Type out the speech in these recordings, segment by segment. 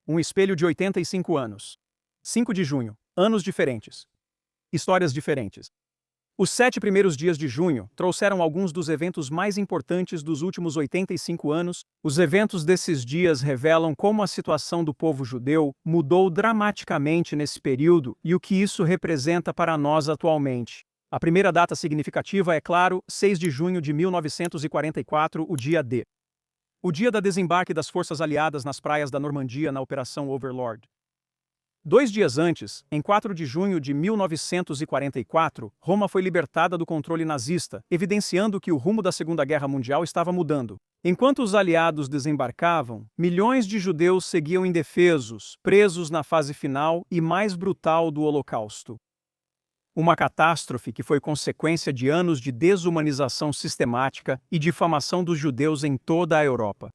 Um espelho de 85 anos. 5 de junho. Anos diferentes. Histórias diferentes. Os 7 primeiros dias de junho trouxeram alguns dos eventos mais importantes dos últimos 85 anos. Os eventos desses dias revelam como a situação do povo judeu mudou dramaticamente nesse período e o que isso representa para nós atualmente. A primeira data significativa é, claro, 6 de junho de 1944, o dia D. O dia da desembarque das forças aliadas nas praias da Normandia na Operação Overlord. 2 dias antes, em 4 de junho de 1944, Roma foi libertada do controle nazista, evidenciando que o rumo da Segunda Guerra Mundial estava mudando. Enquanto os aliados desembarcavam, milhões de judeus seguiam indefesos, presos na fase final e mais brutal do Holocausto. Uma catástrofe que foi consequência de anos de desumanização sistemática e difamação dos judeus em toda a Europa.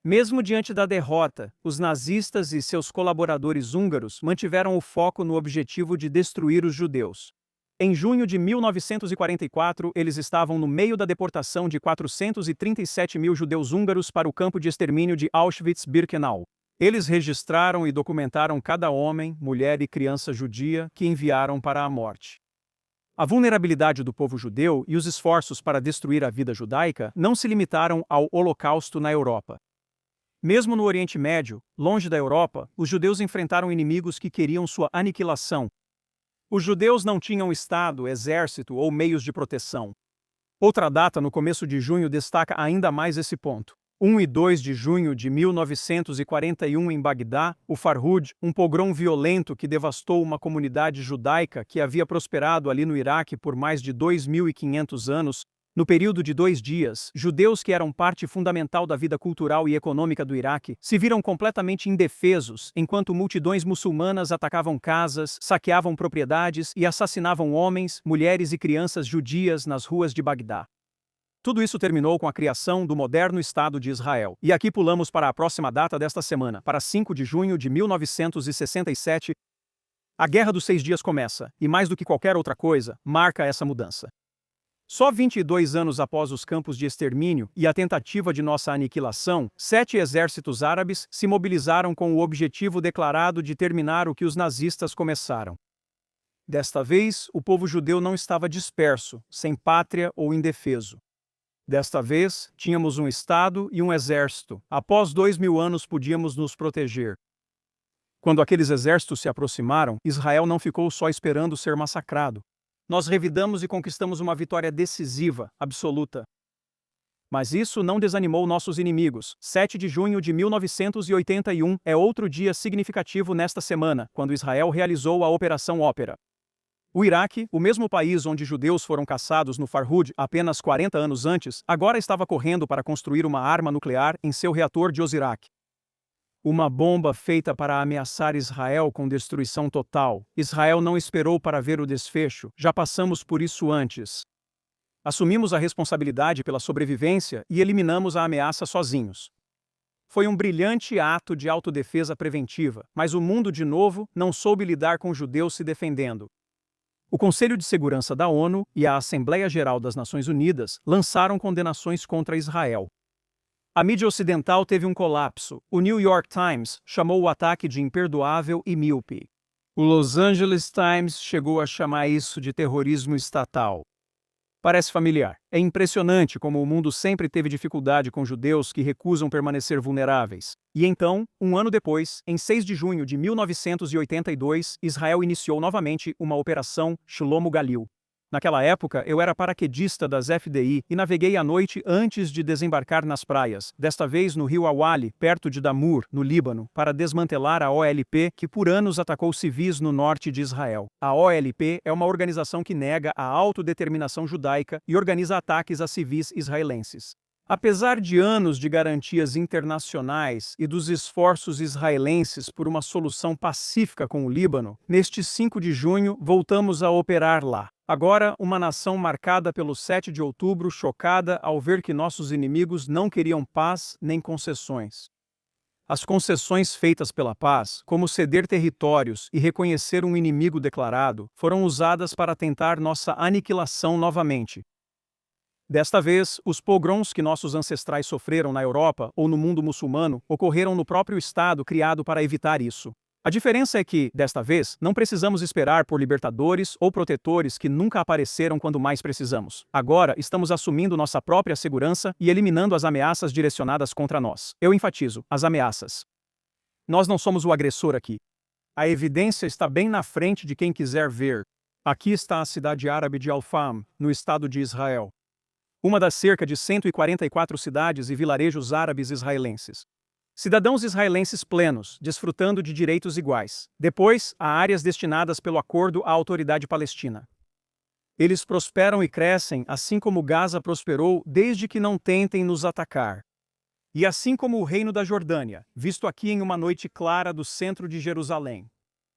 Mesmo diante da derrota, os nazistas e seus colaboradores húngaros mantiveram o foco no objetivo de destruir os judeus. Em junho de 1944, eles estavam no meio da deportação de 437 mil judeus húngaros para o campo de extermínio de Auschwitz-Birkenau. Eles registraram e documentaram cada homem, mulher e criança judia que enviaram para a morte. A vulnerabilidade do povo judeu e os esforços para destruir a vida judaica não se limitaram ao Holocausto na Europa. Mesmo no Oriente Médio, longe da Europa, os judeus enfrentaram inimigos que queriam sua aniquilação. Os judeus não tinham Estado, exército ou meios de proteção. Outra data no começo de junho destaca ainda mais esse ponto. 1 e 2 de junho de 1941 em Bagdá, o Farhud, um pogrom violento que devastou uma comunidade judaica que havia prosperado ali no Iraque por mais de 2.500 anos. No período de 2 dias, judeus que eram parte fundamental da vida cultural e econômica do Iraque se viram completamente indefesos, enquanto multidões muçulmanas atacavam casas, saqueavam propriedades e assassinavam homens, mulheres e crianças judias nas ruas de Bagdá. Tudo isso terminou com a criação do moderno Estado de Israel. E aqui pulamos para a próxima data desta semana, para 5 de junho de 1967. A Guerra dos 6 Dias começa, e mais do que qualquer outra coisa, marca essa mudança. Só 22 anos após os campos de extermínio e a tentativa de nossa aniquilação, 7 exércitos árabes se mobilizaram com o objetivo declarado de terminar o que os nazistas começaram. Desta vez, o povo judeu não estava disperso, sem pátria ou indefeso. Desta vez, tínhamos um Estado e um exército. Após 2000 anos podíamos nos proteger. Quando aqueles exércitos se aproximaram, Israel não ficou só esperando ser massacrado. Nós revidamos e conquistamos uma vitória decisiva, absoluta. Mas isso não desanimou nossos inimigos. 7 de junho de 1981 é outro dia significativo nesta semana, quando Israel realizou a Operação Ópera. O Iraque, o mesmo país onde judeus foram caçados no Farhud apenas 40 anos antes, agora estava correndo para construir uma arma nuclear em seu reator de Osirak. Uma bomba feita para ameaçar Israel com destruição total. Israel não esperou para ver o desfecho, já passamos por isso antes. Assumimos a responsabilidade pela sobrevivência e eliminamos a ameaça sozinhos. Foi um brilhante ato de autodefesa preventiva, mas o mundo de novo não soube lidar com judeus se defendendo. O Conselho de Segurança da ONU e a Assembleia Geral das Nações Unidas lançaram condenações contra Israel. A mídia ocidental teve um colapso. O New York Times chamou o ataque de imperdoável e míope. O Los Angeles Times chegou a chamar isso de terrorismo estatal. Parece familiar. É impressionante como o mundo sempre teve dificuldade com judeus que recusam permanecer vulneráveis. E então, um ano depois, em 6 de junho de 1982, Israel iniciou novamente uma operação Shlomo Galil. Naquela época, eu era paraquedista das FDI e naveguei à noite antes de desembarcar nas praias, desta vez no rio Awali, perto de Damur, no Líbano, para desmantelar a OLP, que por anos atacou civis no norte de Israel. A OLP é uma organização que nega a autodeterminação judaica e organiza ataques a civis israelenses. Apesar de anos de garantias internacionais e dos esforços israelenses por uma solução pacífica com o Líbano, neste 5 de junho voltamos a operar lá. Agora, uma nação marcada pelo 7 de outubro, chocada ao ver que nossos inimigos não queriam paz nem concessões. As concessões feitas pela paz, como ceder territórios e reconhecer um inimigo declarado, foram usadas para tentar nossa aniquilação novamente. Desta vez, os pogroms que nossos ancestrais sofreram na Europa ou no mundo muçulmano ocorreram no próprio Estado criado para evitar isso. A diferença é que, desta vez, não precisamos esperar por libertadores ou protetores que nunca apareceram quando mais precisamos. Agora, estamos assumindo nossa própria segurança e eliminando as ameaças direcionadas contra nós. Eu enfatizo, as ameaças. Nós não somos o agressor aqui. A evidência está bem na frente de quem quiser ver. Aqui está a cidade árabe de Al-Fam, no estado de Israel. Uma das cerca de 144 cidades e vilarejos árabes israelenses. Cidadãos israelenses plenos, desfrutando de direitos iguais. Depois, há áreas destinadas pelo acordo à autoridade palestina. Eles prosperam e crescem, assim como Gaza prosperou, desde que não tentem nos atacar. E assim como o reino da Jordânia, visto aqui em uma noite clara do centro de Jerusalém.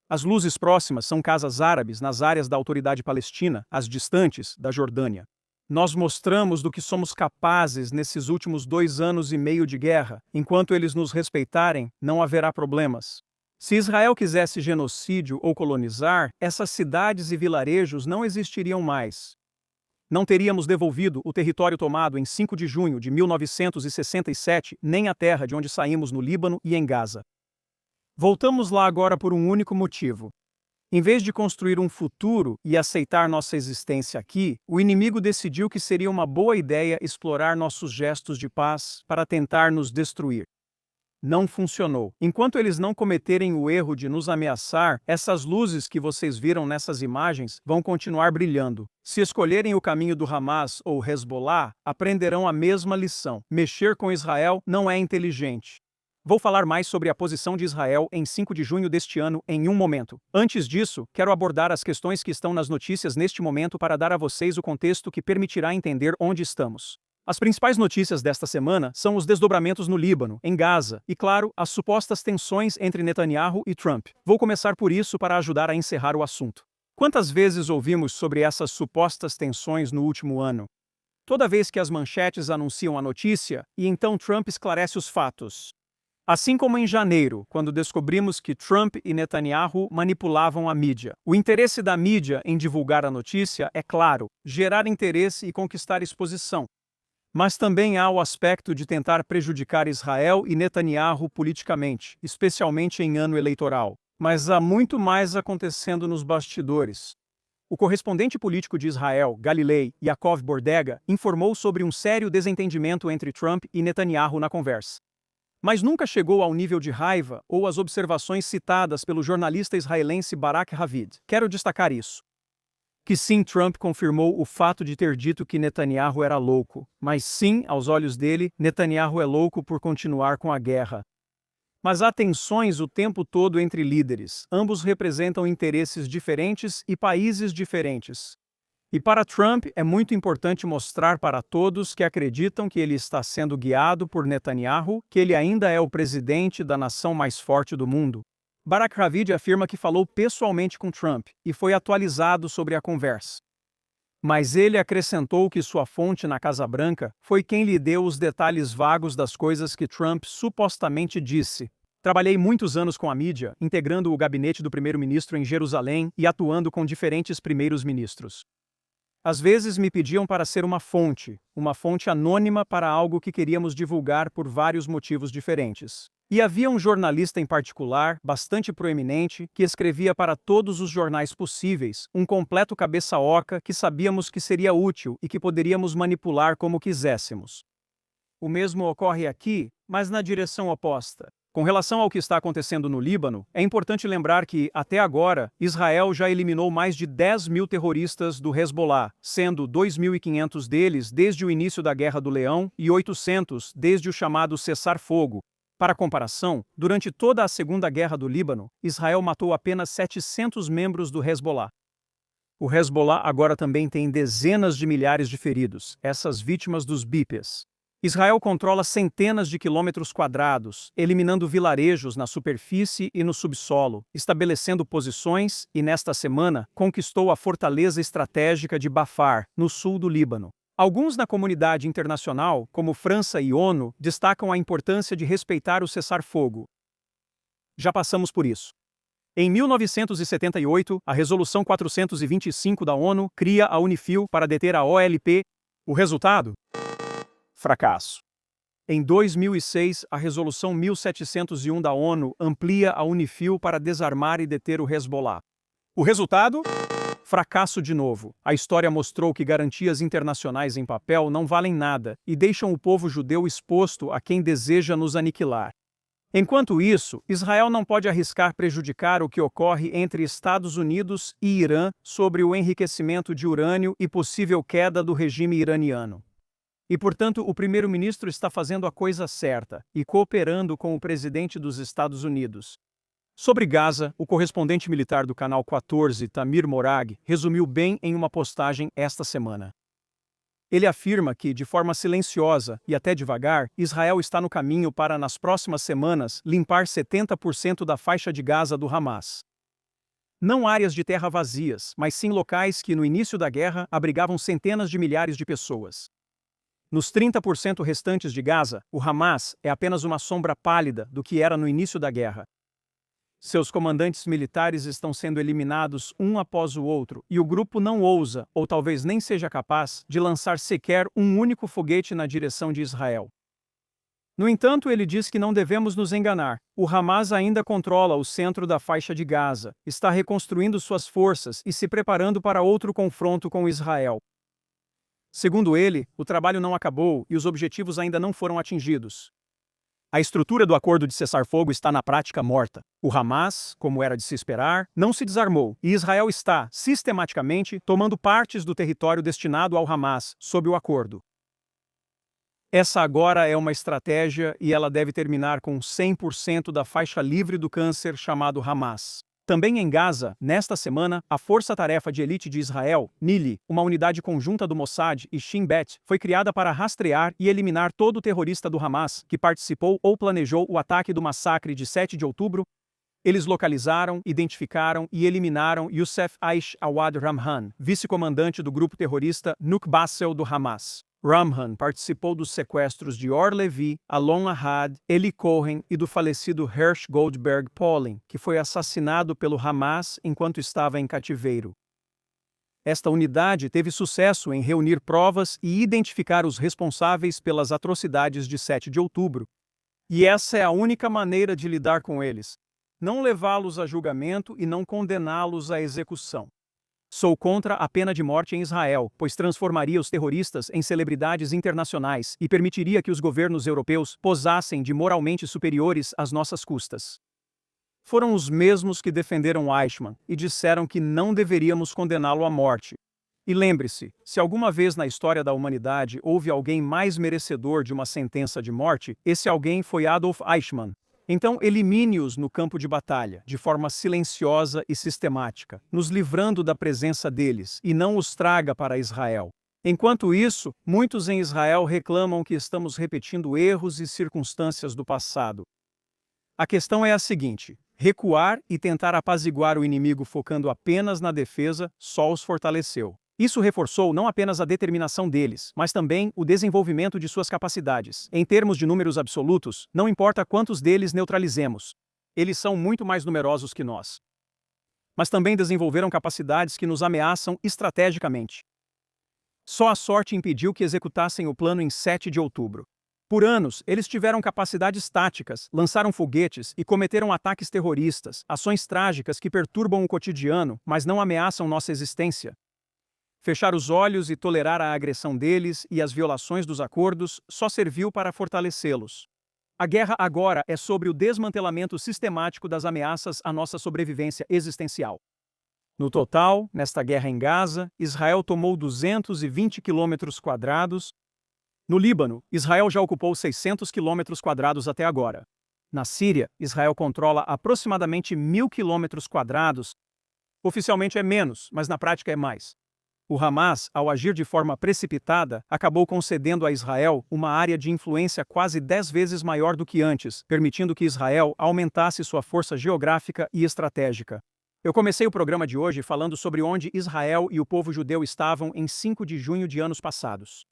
As luzes próximas são casas árabes nas áreas da autoridade palestina, as distantes, da Jordânia. Nós mostramos do que somos capazes nesses últimos 2 anos e meio de guerra. Enquanto eles nos respeitarem, não haverá problemas. Se Israel quisesse genocídio ou colonizar, essas cidades e vilarejos não existiriam mais. Não teríamos devolvido o território tomado em 5 de junho de 1967, nem a terra de onde saímos no Líbano e em Gaza. Voltamos lá agora por um único motivo. Em vez de construir um futuro e aceitar nossa existência aqui, o inimigo decidiu que seria uma boa ideia explorar nossos gestos de paz para tentar nos destruir. Não funcionou. Enquanto eles não cometerem o erro de nos ameaçar, essas luzes que vocês viram nessas imagens vão continuar brilhando. Se escolherem o caminho do Hamas ou Hezbollah, aprenderão a mesma lição. Mexer com Israel não é inteligente. Vou falar mais sobre a posição de Israel em 5 de junho deste ano em um momento. Antes disso, quero abordar as questões que estão nas notícias neste momento para dar a vocês o contexto que permitirá entender onde estamos. As principais notícias desta semana são os desdobramentos no Líbano, em Gaza, e, claro, as supostas tensões entre Netanyahu e Trump. Vou começar por isso para ajudar a encerrar o assunto. Quantas vezes ouvimos sobre essas supostas tensões no último ano? Toda vez que as manchetes anunciam a notícia, e então Trump esclarece os fatos. Assim como em janeiro, quando descobrimos que Trump e Netanyahu manipulavam a mídia. O interesse da mídia em divulgar a notícia é claro, gerar interesse e conquistar exposição. Mas também há o aspecto de tentar prejudicar Israel e Netanyahu politicamente, especialmente em ano eleitoral. Mas há muito mais acontecendo nos bastidores. O correspondente político de Israel, Galilei Yaakov Bordega, informou sobre um sério desentendimento entre Trump e Netanyahu na conversa. Mas nunca chegou ao nível de raiva ou as observações citadas pelo jornalista israelense Barak Ravid. Quero destacar isso. Que sim, Trump confirmou o fato de ter dito que Netanyahu era louco, mas sim, aos olhos dele, Netanyahu é louco por continuar com a guerra. Mas há tensões o tempo todo entre líderes. Ambos representam interesses diferentes e países diferentes. E para Trump é muito importante mostrar para todos que acreditam que ele está sendo guiado por Netanyahu, que ele ainda é o presidente da nação mais forte do mundo. Barak Ravid afirma que falou pessoalmente com Trump e foi atualizado sobre a conversa. Mas ele acrescentou que sua fonte na Casa Branca foi quem lhe deu os detalhes vagos das coisas que Trump supostamente disse. Trabalhei muitos anos com a mídia, integrando o gabinete do primeiro-ministro em Jerusalém e atuando com diferentes primeiros-ministros. Às vezes me pediam para ser uma fonte anônima para algo que queríamos divulgar por vários motivos diferentes. E havia um jornalista em particular, bastante proeminente, que escrevia para todos os jornais possíveis, um completo cabeça-oca que sabíamos que seria útil e que poderíamos manipular como quiséssemos. O mesmo ocorre aqui, mas na direção oposta. Com relação ao que está acontecendo no Líbano, é importante lembrar que, até agora, Israel já eliminou mais de 10.000 terroristas do Hezbollah, sendo 2.500 deles desde o início da Guerra do Leão e 800 desde o chamado cessar-fogo. Para comparação, durante toda a Segunda Guerra do Líbano, Israel matou apenas 700 membros do Hezbollah. O Hezbollah agora também tem dezenas de milhares de feridos, essas vítimas dos BIPs. Israel controla centenas de quilômetros quadrados, eliminando vilarejos na superfície e no subsolo, estabelecendo posições e, nesta semana, conquistou a fortaleza estratégica de Bafar, no sul do Líbano. Alguns na comunidade internacional, como França e ONU, destacam a importância de respeitar o cessar-fogo. Já passamos por isso. Em 1978, a Resolução 425 da ONU cria a UNIFIL para deter a OLP O resultado? Fracasso. Em 2006, a Resolução 1701 da ONU amplia a UNIFIL para desarmar e deter o Hezbollah. O resultado? Fracasso de novo. A história mostrou que garantias internacionais em papel não valem nada e deixam o povo judeu exposto a quem deseja nos aniquilar. Enquanto isso, Israel não pode arriscar prejudicar o que ocorre entre Estados Unidos e Irã sobre o enriquecimento de urânio e possível queda do regime iraniano. E, portanto, o primeiro-ministro está fazendo a coisa certa e cooperando com o presidente dos Estados Unidos. Sobre Gaza, o correspondente militar do Canal 14, Tamir Morag, resumiu bem em uma postagem esta semana. Ele afirma que, de forma silenciosa e até devagar, Israel está no caminho para, nas próximas semanas, limpar 70% da faixa de Gaza do Hamas. Não áreas de terra vazias, mas sim locais que, no início da guerra, abrigavam centenas de milhares de pessoas. Nos 30% restantes de Gaza, o Hamas é apenas uma sombra pálida do que era no início da guerra. Seus comandantes militares estão sendo eliminados um após o outro, e o grupo não ousa, ou talvez nem seja capaz, de lançar sequer um único foguete na direção de Israel. No entanto, ele diz que não devemos nos enganar. O Hamas ainda controla o centro da faixa de Gaza, está reconstruindo suas forças e se preparando para outro confronto com Israel. Segundo ele, o trabalho não acabou e os objetivos ainda não foram atingidos. A estrutura do acordo de cessar-fogo está na prática morta. O Hamas, como era de se esperar, não se desarmou, e Israel está, sistematicamente, tomando partes do território destinado ao Hamas, sob o acordo. Essa agora é uma estratégia e ela deve terminar com 100% da faixa livre do câncer chamado Hamas. Também em Gaza, nesta semana, a Força-Tarefa de Elite de Israel, Nili, uma unidade conjunta do Mossad e Shin Bet, foi criada para rastrear e eliminar todo terrorista do Hamas que participou ou planejou o ataque do massacre de 7 de outubro. Eles localizaram, identificaram e eliminaram Youssef Aish Awad Ramhan, vice-comandante do grupo terrorista Nukh Bassel do Hamas. Ramhan participou dos sequestros de Or Levi, Alon Ahad, Eli Cohen e do falecido Hersh Goldberg Polin, que foi assassinado pelo Hamas enquanto estava em cativeiro. Esta unidade teve sucesso em reunir provas e identificar os responsáveis pelas atrocidades de 7 de outubro. E essa é a única maneira de lidar com eles. Não levá-los a julgamento e não condená-los à execução. Sou contra a pena de morte em Israel, pois transformaria os terroristas em celebridades internacionais e permitiria que os governos europeus posassem de moralmente superiores às nossas custas. Foram os mesmos que defenderam Eichmann e disseram que não deveríamos condená-lo à morte. E lembre-se, se alguma vez na história da humanidade houve alguém mais merecedor de uma sentença de morte, esse alguém foi Adolf Eichmann. Então elimine-os no campo de batalha, de forma silenciosa e sistemática, nos livrando da presença deles, e não os traga para Israel. Enquanto isso, muitos em Israel reclamam que estamos repetindo erros e circunstâncias do passado. A questão é a seguinte: recuar e tentar apaziguar o inimigo focando apenas na defesa só os fortaleceu. Isso reforçou não apenas a determinação deles, mas também o desenvolvimento de suas capacidades. Em termos de números absolutos, não importa quantos deles neutralizemos. Eles são muito mais numerosos que nós. Mas também desenvolveram capacidades que nos ameaçam estrategicamente. Só a sorte impediu que executassem o plano em 7 de outubro. Por anos, eles tiveram capacidades táticas, lançaram foguetes e cometeram ataques terroristas, ações trágicas que perturbam o cotidiano, mas não ameaçam nossa existência. Fechar os olhos e tolerar a agressão deles e as violações dos acordos só serviu para fortalecê-los. A guerra agora é sobre o desmantelamento sistemático das ameaças à nossa sobrevivência existencial. No total, nesta guerra em Gaza, Israel tomou 220 quilômetros quadrados. No Líbano, Israel já ocupou 600 quilômetros quadrados até agora. Na Síria, Israel controla aproximadamente 1.000 quilômetros quadrados. Oficialmente é menos, mas na prática é mais. O Hamas, ao agir de forma precipitada, acabou concedendo a Israel uma área de influência quase 10 vezes maior do que antes, permitindo que Israel aumentasse sua força geográfica e estratégica. Eu comecei o programa de hoje falando sobre onde Israel e o povo judeu estavam em 5 de junho de anos passados.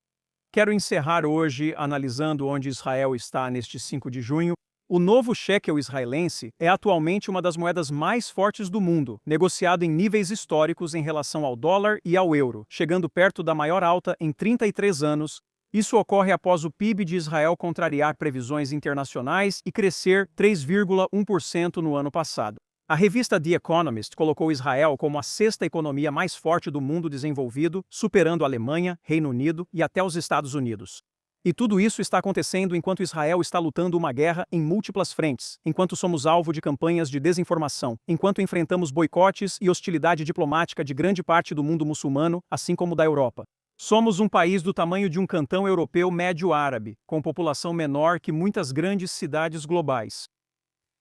Quero encerrar hoje analisando onde Israel está neste 5 de junho. O novo shekel israelense é atualmente uma das moedas mais fortes do mundo, negociado em níveis históricos em relação ao dólar e ao euro, chegando perto da maior alta em 33 anos. Isso ocorre após o PIB de Israel contrariar previsões internacionais e crescer 3,1% no ano passado. A revista The Economist colocou Israel como a sexta economia mais forte do mundo desenvolvido, superando a Alemanha, Reino Unido e até os Estados Unidos. E tudo isso está acontecendo enquanto Israel está lutando uma guerra em múltiplas frentes, enquanto somos alvo de campanhas de desinformação, enquanto enfrentamos boicotes e hostilidade diplomática de grande parte do mundo muçulmano, assim como da Europa. Somos um país do tamanho de um cantão europeu médio árabe, com população menor que muitas grandes cidades globais.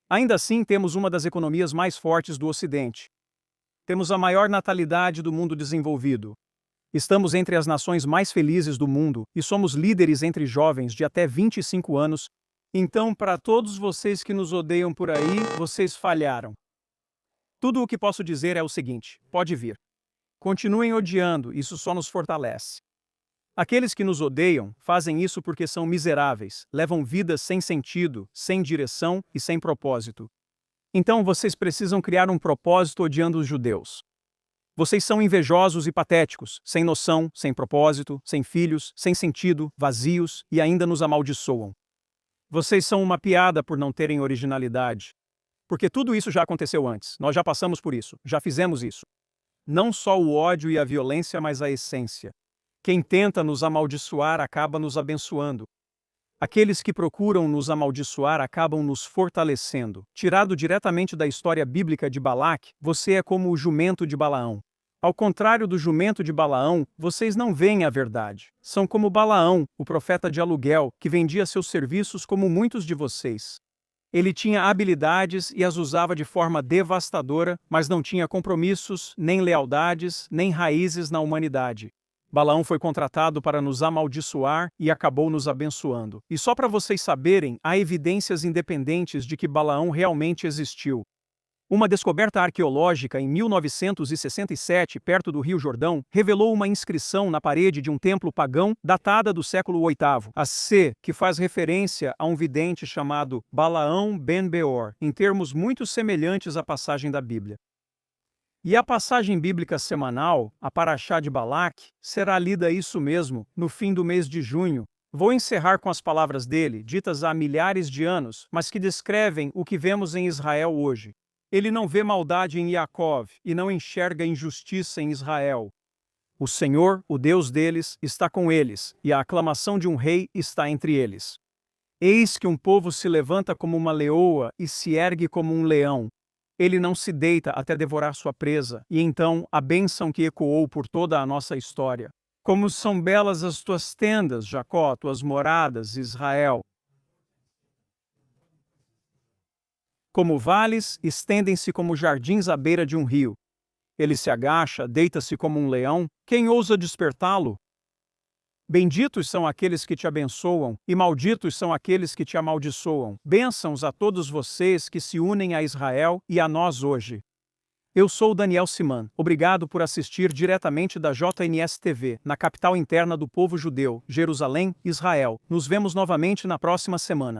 Ainda assim, temos uma das economias mais fortes do Ocidente. Temos a maior natalidade do mundo desenvolvido. Estamos entre as nações mais felizes do mundo e somos líderes entre jovens de até 25 anos. Então, para todos vocês que nos odeiam por aí, vocês falharam. Tudo o que posso dizer é o seguinte: pode vir. Continuem odiando, isso só nos fortalece. Aqueles que nos odeiam fazem isso porque são miseráveis, levam vidas sem sentido, sem direção e sem propósito. Então vocês precisam criar um propósito odiando os judeus. Vocês são invejosos e patéticos, sem noção, sem propósito, sem filhos, sem sentido, vazios e ainda nos amaldiçoam. Vocês são uma piada por não terem originalidade. Porque tudo isso já aconteceu antes, nós já passamos por isso, já fizemos isso. Não só o ódio e a violência, mas a essência. Quem tenta nos amaldiçoar acaba nos abençoando. Aqueles que procuram nos amaldiçoar acabam nos fortalecendo. Tirado diretamente da história bíblica de Balaque, você é como o jumento de Balaão. Ao contrário do jumento de Balaão, vocês não veem a verdade. São como Balaão, o profeta de aluguel, que vendia seus serviços como muitos de vocês. Ele tinha habilidades e as usava de forma devastadora, mas não tinha compromissos, nem lealdades, nem raízes na humanidade. Balaão foi contratado para nos amaldiçoar e acabou nos abençoando. E só para vocês saberem, há evidências independentes de que Balaão realmente existiu. Uma descoberta arqueológica em 1967, perto do Rio Jordão, revelou uma inscrição na parede de um templo pagão datada do século VIII, a.C., que faz referência a um vidente chamado Balaão ben Beor, em termos muito semelhantes à passagem da Bíblia. E a passagem bíblica semanal, a Paraxá de Balaque, será lida isso mesmo, no fim do mês de junho. Vou encerrar com as palavras dele, ditas há milhares de anos, mas que descrevem o que vemos em Israel hoje. Ele não vê maldade em Jacov e não enxerga injustiça em Israel. O Senhor, o Deus deles, está com eles, e a aclamação de um rei está entre eles. Eis que um povo se levanta como uma leoa e se ergue como um leão. Ele não se deita até devorar sua presa, e então a bênção que ecoou por toda a nossa história. Como são belas as tuas tendas, Jacó, tuas moradas, Israel. Como vales, estendem-se como jardins à beira de um rio. Ele se agacha, deita-se como um leão, quem ousa despertá-lo? Benditos são aqueles que te abençoam, e malditos são aqueles que te amaldiçoam. Bênçãos a todos vocês que se unem a Israel e a nós hoje. Eu sou Daniel Siman. Obrigado por assistir diretamente da JNS TV, na capital interna do povo judeu, Jerusalém, Israel. Nos vemos novamente na próxima semana.